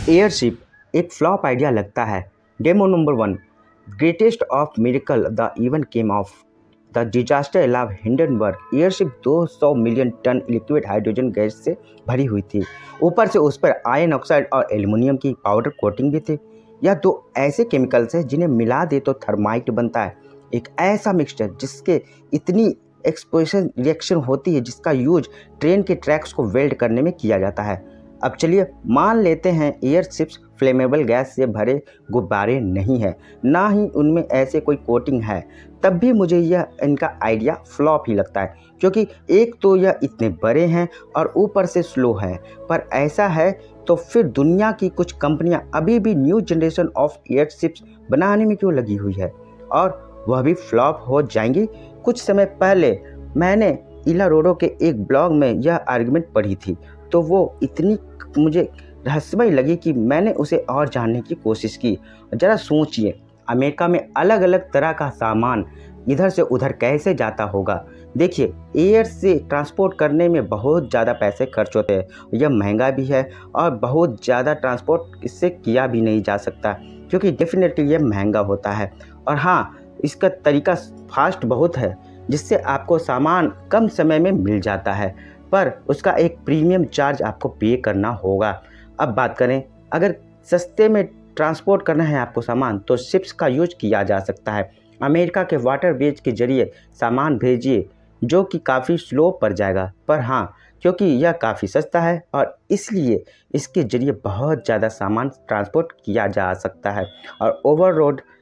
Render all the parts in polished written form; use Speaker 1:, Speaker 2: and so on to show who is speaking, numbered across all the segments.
Speaker 1: Airship एक flop idea लगता है। Demo number 1, greatest of miracle the even came of the disaster अलाव Hindenburg. Airship 200 million ton liquid hydrogen gas से भरी हुई थी। ऊपर से उस पर आयरन ऑक्साइड और एल्युमिनियम की पाउडर कोटिंग भी थी। यह दो ऐसे केमिकल्स हैं जिन्हें मिला दे तो थर्माइट बनता है, एक ऐसा मिक्सचर जिसके इतनी एक्सप्लोजन रिएक्शन होती है जिसका यूज ट्रेन के ट्रैक्स को वेल्ड करने में किया जाता है। अब चलिए मान लेते हैं एयरशिप्स फ्लेमेबल गैस से भरे गुब्बारे नहीं है, ना ही उनमें ऐसे कोई कोटिंग है, तब भी मुझे यह इनका आइडिया फ्लॉप ही लगता है, क्योंकि एक तो यह इतने बड़े हैं और ऊपर से स्लो है। पर ऐसा है तो फिर दुनिया की कुछ कंपनियां अभी भी न्यू जनरेशन ऑफ एयरशिप्स बनाने में क्यों लगी हुई है, और वह भी फ्लॉप हो जाएंगी। कुछ समय पहले मैंने इला रोडो के एक ब्लॉग में यह आर्गुमेंट पढ़ी थी, तो वो इतनी मुझे रहस्यमय लगी कि मैंने उसे और जानने की कोशिश की। ज़रा सोचिए, अमेरिका में अलग अलग तरह का सामान इधर से उधर कैसे जाता होगा। देखिए, एयर से ट्रांसपोर्ट करने में बहुत ज़्यादा पैसे खर्च होते हैं, यह महंगा भी है और बहुत ज़्यादा ट्रांसपोर्ट इससे किया भी नहीं जा सकता, क्योंकि डेफिनेटली यह महंगा होता है। और हाँ, इसका तरीका फास्ट बहुत है, जिससे आपको सामान कम समय में मिल जाता है, पर उसका एक प्रीमियम चार्ज आपको पे करना होगा। अब बात करें, अगर सस्ते में ट्रांसपोर्ट करना है आपको सामान, तो शिप्स का यूज किया जा सकता है। अमेरिका के वाटरवेज के जरिए सामान भेजिए, जो कि काफ़ी स्लो पड़ जाएगा, पर हाँ, क्योंकि यह काफ़ी सस्ता है और इसलिए इसके जरिए बहुत ज़्यादा सामान ट्रांसपोर्ट किया जा सकता है। और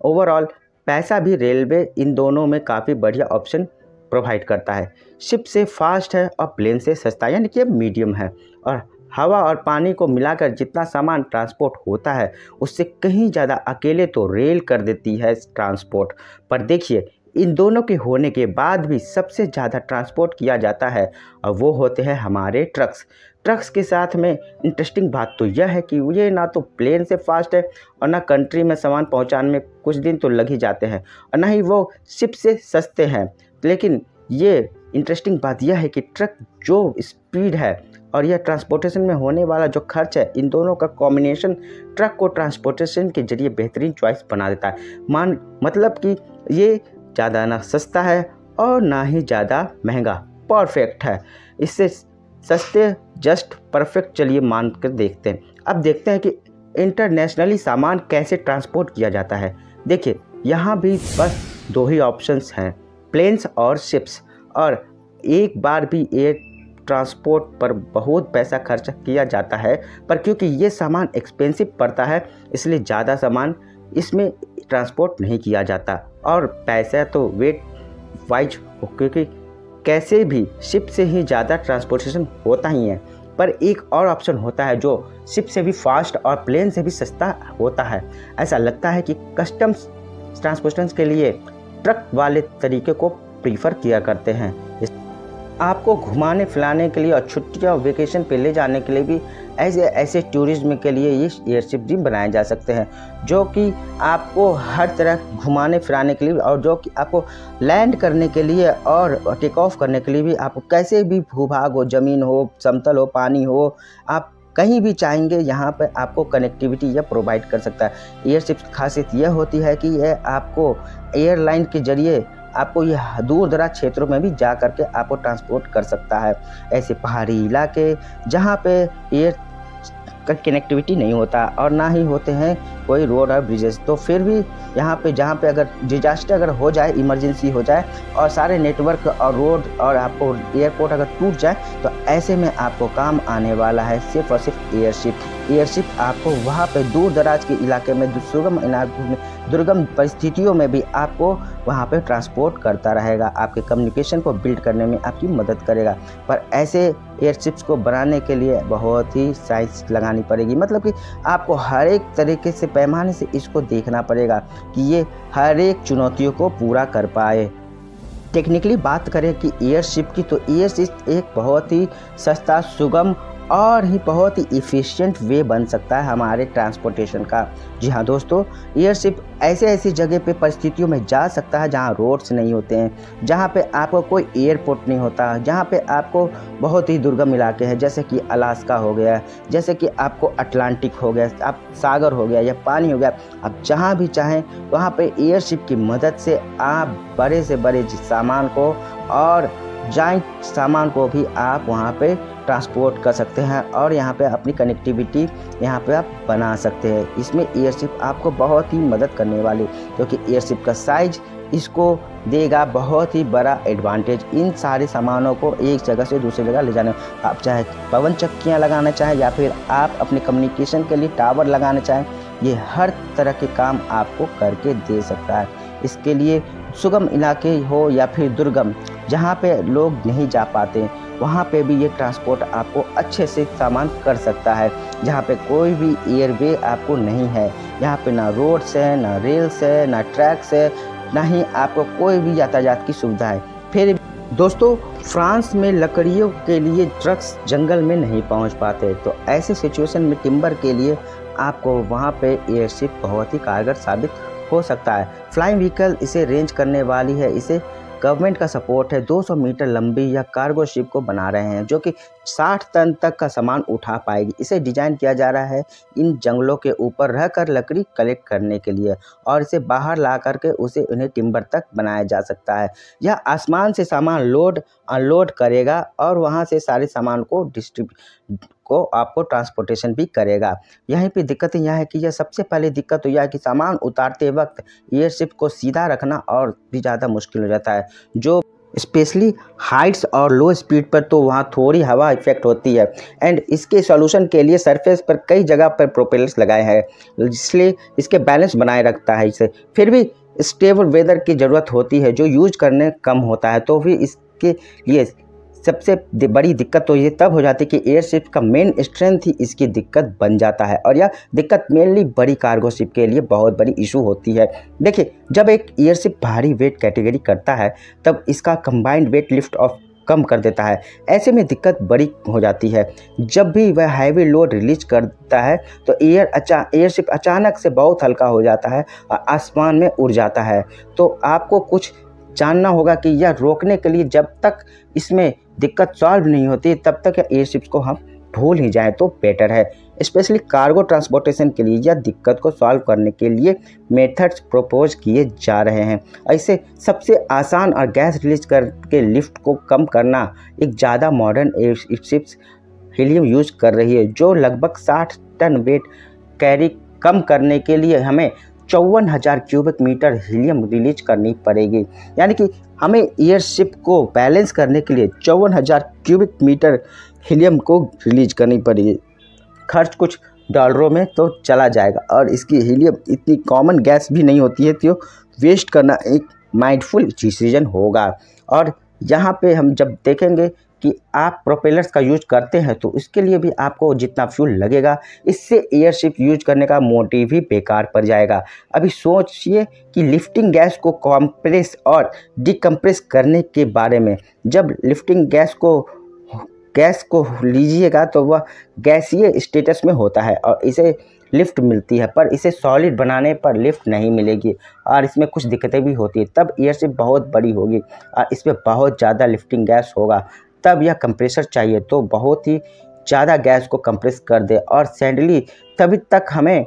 Speaker 1: ओवरऑल पैसा भी रेलवे इन दोनों में काफ़ी बढ़िया ऑप्शन प्रोवाइड करता है। शिप से फास्ट है और प्लेन से सस्ता, यानी कि मीडियम है। और हवा और पानी को मिलाकर जितना सामान ट्रांसपोर्ट होता है, उससे कहीं ज़्यादा अकेले तो रेल कर देती है ट्रांसपोर्ट। पर देखिए, इन दोनों के होने के बाद भी सबसे ज़्यादा ट्रांसपोर्ट किया जाता है, और वो होते हैं हमारे ट्रक्स के साथ में इंटरेस्टिंग बात तो यह है कि ये ना तो प्लेन से फास्ट है, और ना कंट्री में सामान पहुंचाने में कुछ दिन तो लग ही जाते हैं, और ना ही वो शिप से सस्ते हैं। लेकिन ये इंटरेस्टिंग बात यह है कि ट्रक जो स्पीड है और यह ट्रांसपोर्टेशन में होने वाला जो खर्च है, इन दोनों का कॉम्बिनेशन ट्रक को ट्रांसपोर्टेशन के जरिए बेहतरीन चॉइस बना देता है। मतलब कि ये ज़्यादा ना सस्ता है और ना ही ज़्यादा महंगा, परफेक्ट है। इससे सस्ते जस्ट परफेक्ट। चलिए मान कर देखते हैं। अब देखते हैं कि इंटरनेशनली सामान कैसे ट्रांसपोर्ट किया जाता है। देखिए, यहाँ भी बस दो ही ऑप्शंस हैं, प्लेन्स और शिप्स। और एक बार भी एयर ट्रांसपोर्ट पर बहुत पैसा खर्च किया जाता है, पर क्योंकि ये सामान एक्सपेंसिव पड़ता है, इसलिए ज़्यादा सामान इसमें ट्रांसपोर्ट नहीं किया जाता। और पैसा तो वेट वाइज, क्योंकि कैसे भी शिप से ही ज़्यादा ट्रांसपोर्टेशन होता ही है। पर एक और ऑप्शन होता है जो शिप से भी फास्ट और प्लेन से भी सस्ता होता है। ऐसा लगता है कि कस्टम्स ट्रांसपोर्टेशन के लिए ट्रक वाले तरीके को प्रीफर किया करते हैं। आपको घुमाने फिलाने के लिए और छुट्टियाँ और वेकेशन पे ले जाने के लिए भी ऐसे टूरिज्म के लिए ये एयरशिप भी बनाए जा सकते हैं, जो कि आपको हर तरह घुमाने फिराने के लिए, और जो कि आपको लैंड करने के लिए और टेक ऑफ करने के लिए भी, आपको कैसे भी भूभाग हो, ज़मीन हो, समतल हो, पानी हो, आप कहीं भी चाहेंगे यहाँ पर आपको कनेक्टिविटी यह प्रोवाइड कर सकता है। एयरशिप की खासियत यह होती है कि यह आपको एयरलाइन के जरिए आपको यह दूर दराज क्षेत्रों में भी जा करके आपको ट्रांसपोर्ट कर सकता है। ऐसे पहाड़ी इलाके जहाँ पे एयर का कनेक्टिविटी नहीं होता और ना ही होते हैं कोई रोड और ब्रिजेस, तो फिर भी यहाँ पे जहाँ पे अगर डिजास्टर अगर हो जाए, इमरजेंसी हो जाए और सारे नेटवर्क और रोड और आपको एयरपोर्ट अगर टूट जाए, तो ऐसे में आपको काम आने वाला है सिर्फ और सिर्फ एयरशिप आपको वहाँ पे दूर दराज के इलाके में, दुर्गम परिस्थितियों में भी आपको वहाँ पे ट्रांसपोर्ट करता रहेगा, आपके कम्युनिकेशन को बिल्ड करने में आपकी मदद करेगा। पर ऐसे एयरशिप्स को बनाने के लिए बहुत ही साइंस लगानी पड़ेगी, मतलब कि आपको हर एक तरीके से पैमाने से इसको देखना पड़ेगा कि ये हर एक चुनौतियों को पूरा कर पाए। टेक्निकली बात करें कि एयरशिप की, तो एयरशिप एक बहुत ही सस्ता, सुगम और ही बहुत ही इफ़िशियंट वे बन सकता है हमारे ट्रांसपोर्टेशन का। जी हाँ दोस्तों, एयरशिप ऐसे ऐसी जगह पे परिस्थितियों में जा सकता है जहाँ रोड्स नहीं होते हैं, जहाँ पे आपको कोई एयरपोर्ट नहीं होता, जहाँ पे आपको बहुत ही दुर्गम इलाके हैं, जैसे कि अलास्का हो गया, जैसे कि आपको अटलांटिक हो गया, आप सागर हो गया या पानी हो गया। आप जहाँ भी चाहें वहाँ पे एयरशिप की मदद से आप बड़े से बड़े सामान को और जाइंट सामान को भी आप वहाँ पे ट्रांसपोर्ट कर सकते हैं और यहाँ पे अपनी कनेक्टिविटी यहाँ पे आप बना सकते हैं। इसमें एयरशिप आपको बहुत ही मदद करने वाली, क्योंकि एयरशिप का साइज इसको देगा बहुत ही बड़ा एडवांटेज इन सारे सामानों को एक जगह से दूसरी जगह ले जाने। आप चाहे पवन चक्कियाँ लगाना चाहें या फिर आप अपने कम्युनिकेशन के लिए टावर लगाना चाहें, ये हर तरह के काम आपको करके दे सकता है। इसके लिए सुगम इलाके हो या फिर दुर्गम, जहाँ पे लोग नहीं जा पाते, वहाँ पे भी ये ट्रांसपोर्ट आपको अच्छे से सामान कर सकता है। जहाँ पे कोई भी एयरवे आपको नहीं है, यहाँ पे ना रोड्स है, ना रेल्स है, ना ट्रैक्स है, ना ही आपको कोई भी यातायात की सुविधा है। फिर दोस्तों, फ्रांस में लकड़ियों के लिए ट्रक्स जंगल में नहीं पहुँच पाते, तो ऐसे सिचुएशन में टिम्बर के लिए आपको वहाँ पे एयरशिप बहुत ही कारगर साबित हो सकता है। फ्लाइंग व्हीकल इसे रेंज करने वाली है, इसे गवर्नमेंट का सपोर्ट है। 200 मीटर लंबी या कार्गो शिप को बना रहे हैं जो कि 60 टन तक का सामान उठा पाएगी। इसे डिजाइन किया जा रहा है इन जंगलों के ऊपर रहकर लकड़ी कलेक्ट करने के लिए और इसे बाहर ला करके उसे उन्हें टिम्बर तक बनाया जा सकता है। यह आसमान से सामान लोड अनलोड करेगा और वहां से सारे सामान को आपको ट्रांसपोर्टेशन भी करेगा। यहीं पे दिक्कत यह है कि यह सबसे पहले दिक्कत तो यह है कि सामान उतारते वक्त एयरशिप को सीधा रखना और भी ज़्यादा मुश्किल हो जाता है, जो स्पेशली हाइट्स और लो स्पीड पर तो वहाँ थोड़ी हवा इफेक्ट होती है। एंड इसके सॉल्यूशन के लिए सरफेस पर कई जगह पर प्रोपेलर्स लगाए हैं, इसलिए इसके बैलेंस बनाए रखता है इसे। फिर भी स्टेबल वेदर की ज़रूरत होती है जो यूज करने कम होता है, तो फिर इसके लिए सबसे बड़ी दिक्कत तो ये तब हो जाती है कि एयरशिप का मेन स्ट्रेंथ ही इसकी दिक्कत बन जाता है और यह दिक्कत मेनली बड़ी कार्गो शिप के लिए बहुत बड़ी इशू होती है। देखिए, जब एक एयरशिप भारी वेट कैटेगरी करता है तब इसका कंबाइंड वेट लिफ्ट ऑफ कम कर देता है। ऐसे में दिक्कत बड़ी हो जाती है। जब भी वह हैवी लोड रिलीज करता है तो एयरशिप अचानक से बहुत हल्का हो जाता है और आसमान में उड़ जाता है। तो आपको कुछ जानना होगा कि यह रोकने के लिए जब तक इसमें दिक्कत सॉल्व नहीं होती तब तक एयरशिप्स को हम भूल ही जाएं तो बेटर है। स्पेशली कार्गो ट्रांसपोर्टेशन के लिए यह दिक्कत को सॉल्व करने के लिए मेथड्स प्रपोज किए जा रहे हैं। ऐसे सबसे आसान और गैस रिलीज करके लिफ्ट को कम करना एक ज़्यादा मॉडर्न एयरशिप्स हीलियम यूज कर रही है, जो लगभग 60 टन वेट कैरी कम करने के लिए हमें 54,000 क्यूबिक मीटर हीलियम रिलीज करनी पड़ेगी। यानी कि हमें एयरशिप को बैलेंस करने के लिए 54,000 क्यूबिक मीटर हीलियम को रिलीज करनी पड़ेगी। खर्च कुछ डॉलरों में तो चला जाएगा और इसकी हीलियम इतनी कॉमन गैस भी नहीं होती है, तो वेस्ट करना एक माइंडफुल डिसीजन होगा। और यहाँ पे हम जब देखेंगे कि आप प्रोपेलर्स का यूज करते हैं तो इसके लिए भी आपको जितना फ्यूल लगेगा, इससे एयरशिप यूज करने का मोटिव ही बेकार पड़ जाएगा। अभी सोचिए कि लिफ्टिंग गैस को कंप्रेस और डिकम्प्रेस करने के बारे में। जब लिफ्टिंग गैस को लीजिएगा तो वह गैसीय स्टेटस में होता है और इसे लिफ्ट मिलती है, पर इसे सॉलिड बनाने पर लिफ्ट नहीं मिलेगी और इसमें कुछ दिक्कतें भी होती है। तब एयरशिप बहुत बड़ी होगी और इसमें बहुत ज़्यादा लिफ्टिंग गैस होगा, तब यह कंप्रेसर चाहिए तो बहुत ही ज़्यादा गैस को कंप्रेस कर दे। और सैडली तभी तक हमें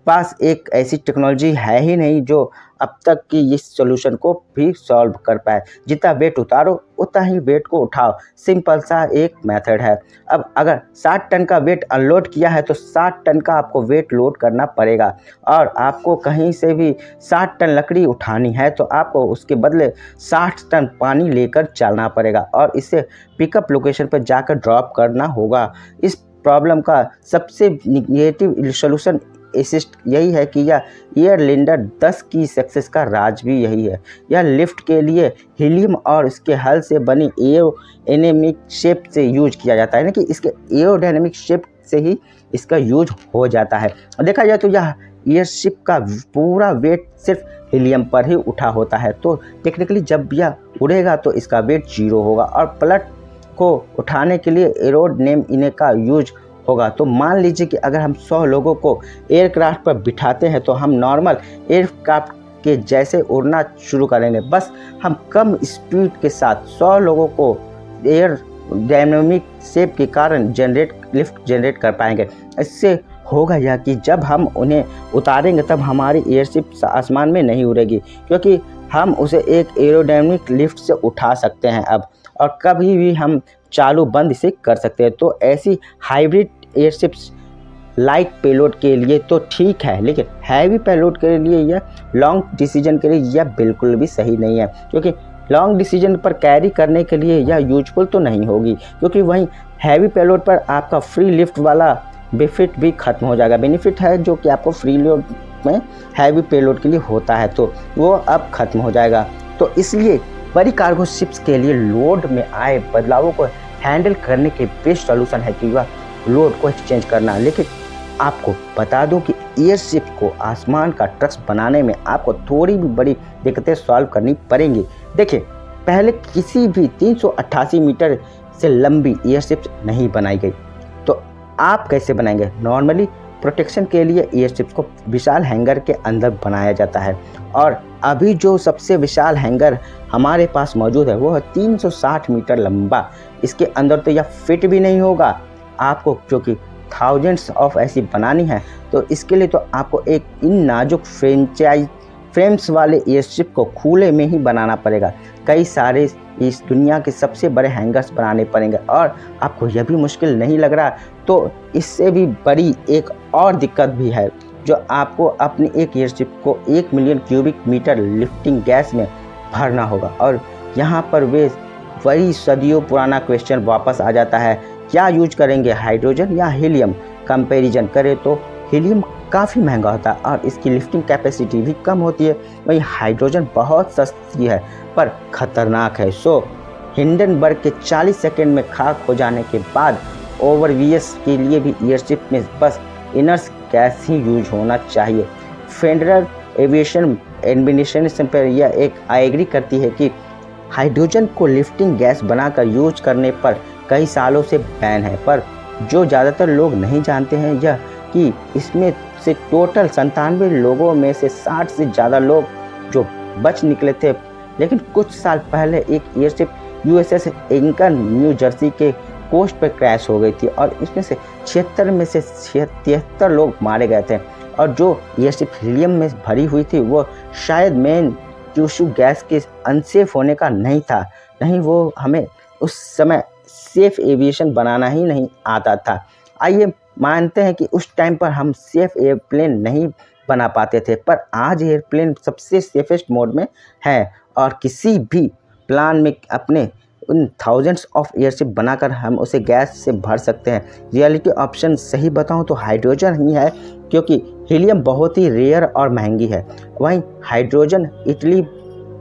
Speaker 1: पास एक ऐसी टेक्नोलॉजी है ही नहीं जो अब तक की इस सॉल्यूशन को भी सॉल्व कर पाए। जितना वेट उतारो उतना ही वेट को उठाओ, सिंपल सा एक मेथड है। अब अगर 60 टन का वेट अनलोड किया है तो 60 टन का आपको वेट लोड करना पड़ेगा और आपको कहीं से भी 60 टन लकड़ी उठानी है तो आपको उसके बदले 60 टन पानी लेकर चलना पड़ेगा और इसे पिकअप लोकेशन पर जाकर ड्रॉप करना होगा। इस प्रॉब्लम का सबसे निगेटिव सॉल्यूशन यही है कि यह एयरलिंडर 10 की सक्सेस का राज भी यही है। यह लिफ्ट के लिए हीलियम और इसके हल से बनी एरोडायनेमिक शेप से यूज किया जाता है, यानी कि इसके एरोडायनेमिक शेप से ही इसका यूज हो जाता है। देखा जाए तो यह एयरशिप का पूरा वेट सिर्फ हीलियम पर ही उठा होता है, तो टेक्निकली जब यह उड़ेगा तो इसका वेट 0 होगा और पलट को उठाने के लिए एरोडायनेमिक का यूज होगा। तो मान लीजिए कि अगर हम 100 लोगों को एयरक्राफ्ट पर बिठाते हैं तो हम नॉर्मल एयरक्राफ्ट के जैसे उड़ना शुरू करेंगे, बस हम कम स्पीड के साथ 100 लोगों को एयरोडायनेमिक शेप के कारण लिफ्ट जनरेट कर पाएंगे। इससे होगा यह कि जब हम उन्हें उतारेंगे तब हमारी एयरशिप आसमान में नहीं उड़ेगी, क्योंकि हम उसे एक एरोडायनेमिक लिफ्ट से उठा सकते हैं अब, और कभी भी हम चालू बंद इसे कर सकते हैं। तो ऐसी हाइब्रिड एयरशिप्स लाइट पेलोड के लिए तो ठीक है, लेकिन हैवी पेलोड के लिए या लॉन्ग डिसीजन के लिए यह बिल्कुल भी सही नहीं है, क्योंकि लॉन्ग डिसीजन पर कैरी करने के लिए यह यूजफुल तो नहीं होगी, क्योंकि वहीं हैवी पेलोड पर आपका फ्री लिफ्ट वाला बेनिफिट भी खत्म हो जाएगा। बेनिफिट है जो कि आपको फ्री लोड में हैवी पेलोड के लिए होता है, तो वो अब खत्म हो जाएगा। तो इसलिए बड़ी कार्गो शिप्स के लिए लोड में आए बदलावों को हैंडल करने के बेस्ट सॉल्यूशन है कि वह लोड को एक्सचेंज करना। लेकिन आपको बता दूं कि एयरशिप को आसमान का ट्रक्स बनाने में आपको थोड़ी भी बड़ी दिक्कतें सॉल्व करनी पड़ेंगी। देखिए, पहले किसी भी 388 मीटर से लंबी एयरशिप नहीं बनाई गई, तो आप कैसे बनाएंगे? नॉर्मली प्रोटेक्शन के लिए एयरशिप्स को विशाल हैंगर के अंदर बनाया जाता है, और अभी जो सबसे विशाल हैंगर हमारे पास मौजूद है वो है 360 मीटर लंबा। इसके अंदर तो यह फिट भी नहीं होगा आपको, क्योंकि थाउजेंड्स ऑफ ऐसी बनानी है। तो इसके लिए तो आपको एक इन नाजुक फ्रेम्स वाले एयरशिप को खुले में ही बनाना पड़ेगा। कई सारे इस दुनिया के सबसे बड़े हैंगर्स बनाने पड़ेंगे, और आपको यह भी मुश्किल नहीं लग रहा तो इससे भी बड़ी एक और दिक्कत भी है, जो आपको अपनी एक एयरशिप को 1 million cubic metre lifting gas में भरना होगा। और यहाँ पर वही सदियों पुराना क्वेश्चन वापस आ जाता है, क्या यूज करेंगे, हाइड्रोजन या हीलियम? कंपैरिजन करें तो हीलियम काफ़ी महंगा होता है और इसकी लिफ्टिंग कैपेसिटी भी कम होती है, वहीं हाइड्रोजन बहुत सस्ती है पर खतरनाक है। सो हिंडनबर्ग के 40 सेकंड में खाक हो जाने के बाद ओवरवीएस के लिए भी एयरशिप में बस इनर्स गैस ही यूज होना चाहिए। फेडरल एविएशन एडमिनिस्ट्रेशन पर यह एक एग्री करती है कि हाइड्रोजन को लिफ्टिंग गैस बनाकर यूज करने पर कई सालों से बैन है, पर जो ज़्यादातर लोग नहीं जानते हैं यह कि इसमें से टोटल 97 लोगों में से 60 से ज़्यादा लोग जो बच निकले थे। लेकिन कुछ साल पहले एक airship USS anchor new Jersey के कोस्ट पर क्रैश हो गई थी और इसमें से 76 में से 73 लोग मारे गए थे, और जो एयरशिप हीलियम में भरी हुई थी वो शायद मेन ट्यूशू गैस के अनसेफ होने का नहीं था। नहीं, वो हमें उस समय सेफ एविएशन बनाना ही नहीं आता था। आइए मानते हैं कि उस टाइम पर हम सेफ एयरप्लेन नहीं बना पाते थे, पर आज एयरप्लेन सबसे सेफेस्ट मोड में है और किसी भी प्लान में अपने उन थाउजेंड्स ऑफ एयरशिप बनाकर हम उसे गैस से भर सकते हैं। रियलिटी ऑप्शन सही बताऊं तो हाइड्रोजन ही है, क्योंकि हीलियम बहुत ही रेयर और महंगी है, वहीं हाइड्रोजन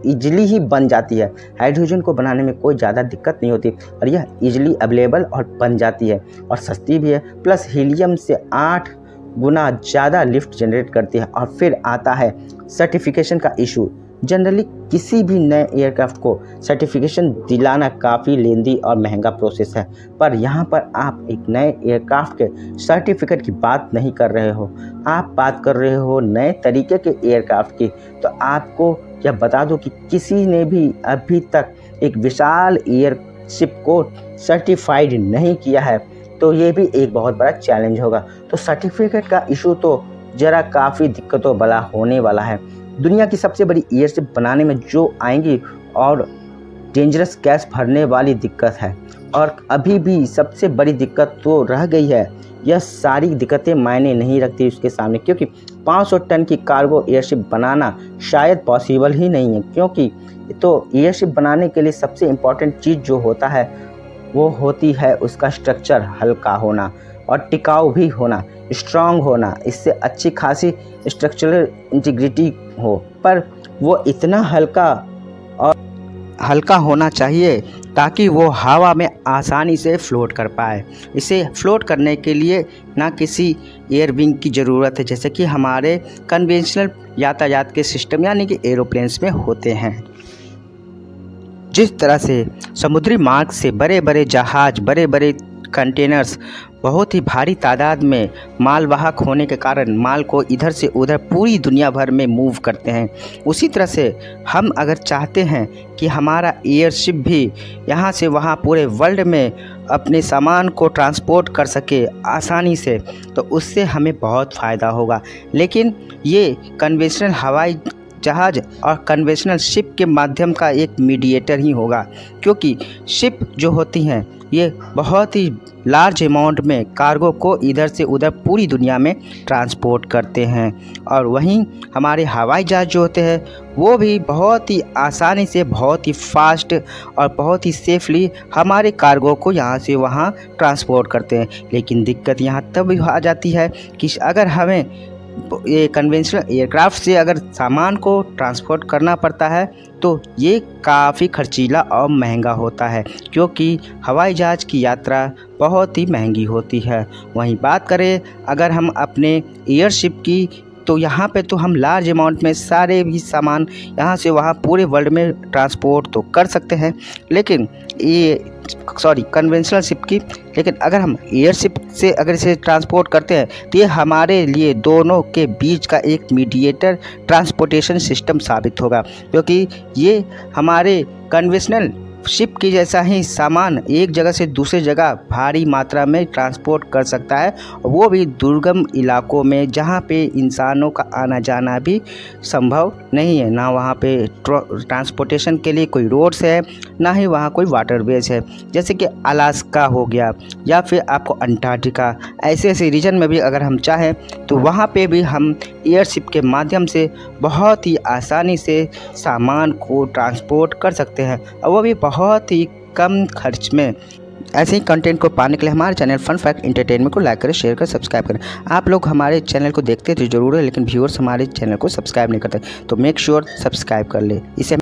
Speaker 1: इजली ही बन जाती है। हाइड्रोजन को बनाने में कोई ज़्यादा दिक्कत नहीं होती और यह इजली अवेलेबल और बन जाती है और सस्ती भी है, प्लस हीलियम से 8 गुना ज़्यादा लिफ्ट जनरेट करती है। और फिर आता है सर्टिफिकेशन का इशू। जनरली किसी भी नए एयरक्राफ्ट को सर्टिफिकेशन दिलाना काफ़ी लेंदी और महंगा प्रोसेस है, पर यहाँ पर आप एक नए एयरक्राफ्ट के सर्टिफिकेट की बात नहीं कर रहे हो, आप बात कर रहे हो नए तरीके के एयरक्राफ्ट की। तो आपको यह बता दो कि किसी ने भी अभी तक एक विशाल एयरशिप को सर्टिफाइड नहीं किया है, तो ये भी एक बहुत बड़ा चैलेंज होगा। तो सर्टिफिकेट का इशू तो ज़रा काफ़ी दिक्कतों वाला होने वाला है। दुनिया की सबसे बड़ी एयरशिप बनाने में जो आएंगी और डेंजरस गैस भरने वाली दिक्कत है, और अभी भी सबसे बड़ी दिक्कत तो रह गई है। यह सारी दिक्कतें मायने नहीं रखती उसके सामने, क्योंकि 500 टन की कार्गो एयरशिप बनाना शायद पॉसिबल ही नहीं है, क्योंकि तो एयरशिप बनाने के लिए सबसे इम्पॉर्टेंट चीज़ जो होता है वो होती है उसका स्ट्रक्चर हल्का होना और टिकाऊ भी होना, स्ट्रॉन्ग होना, इससे अच्छी खासी स्ट्रक्चरल इंटीग्रिटी हो, पर वो इतना हल्का होना चाहिए ताकि वो हवा में आसानी से फ्लोट कर पाए। इसे फ्लोट करने के लिए ना किसी एयर विंग की ज़रूरत है, जैसे कि हमारे कन्वेंशनल यातायात के सिस्टम यानी कि एरोप्लेन्स में होते हैं। जिस तरह से समुद्री मार्ग से बड़े बड़े जहाज, बड़े बड़े कंटेनर्स बहुत ही भारी तादाद में मालवाहक होने के कारण माल को इधर से उधर पूरी दुनिया भर में मूव करते हैं, उसी तरह से हम अगर चाहते हैं कि हमारा एयरशिप भी यहाँ से वहाँ पूरे वर्ल्ड में अपने सामान को ट्रांसपोर्ट कर सके आसानी से, तो उससे हमें बहुत फ़ायदा होगा। लेकिन ये कन्वेंशनल हवाई जहाज़ और कन्वेंशनल शिप के माध्यम का एक मीडिएटर ही होगा, क्योंकि शिप जो होती हैं ये बहुत ही लार्ज अमाउंट में कार्गो को इधर से उधर पूरी दुनिया में ट्रांसपोर्ट करते हैं, और वहीं हमारे हवाई जहाज़ जो होते हैं वो भी बहुत ही आसानी से, बहुत ही फास्ट और बहुत ही सेफली हमारे कार्गो को यहाँ से वहाँ ट्रांसपोर्ट करते हैं। लेकिन दिक्कत यहाँ तब आ जाती है कि अगर हमें ये कन्वेंशनल एयरक्राफ्ट से अगर सामान को ट्रांसपोर्ट करना पड़ता है तो ये काफ़ी खर्चीला और महंगा होता है, क्योंकि हवाई जहाज़ की यात्रा बहुत ही महंगी होती है। वहीं बात करें अगर हम अपने एयरशिप की, तो यहाँ पे तो हम लार्ज अमाउंट में सारे भी सामान यहाँ से वहाँ पूरे वर्ल्ड में ट्रांसपोर्ट तो कर सकते हैं, लेकिन कन्वेंशनल शिप की, लेकिन अगर हम एयरशिप से अगर इसे ट्रांसपोर्ट करते हैं तो ये हमारे लिए दोनों के बीच का एक मीडिएटर ट्रांसपोर्टेशन सिस्टम साबित होगा, क्योंकि ये हमारे कन्वेंशनल शिप की जैसा ही सामान एक जगह से दूसरी जगह भारी मात्रा में ट्रांसपोर्ट कर सकता है, वो भी दुर्गम इलाकों में जहाँ पे इंसानों का आना जाना भी संभव नहीं है, ना वहाँ पे ट्रांसपोर्टेशन के लिए कोई रोड्स है, ना ही वहाँ कोई वाटरवेज है। जैसे कि अलास्का हो गया या फिर आपको अंटार्कटिका, ऐसे ऐसे रीजन में भी अगर हम चाहें तो वहाँ पे भी हम एयरशिप के माध्यम से बहुत ही आसानी से सामान को ट्रांसपोर्ट कर सकते हैं, और वो भी बहुत ही कम खर्च में। ऐसे ही कंटेंट को पाने के लिए हमारे चैनल फन फैक्ट एंटरटेनमेंट को लाइक करें, शेयर करें, सब्सक्राइब करें। आप लोग हमारे चैनल को देखते तो जरूर है, लेकिन व्यूअर्स हमारे चैनल को सब्सक्राइब नहीं करते, तो मेक श्योर सब्सक्राइब कर ले। इसे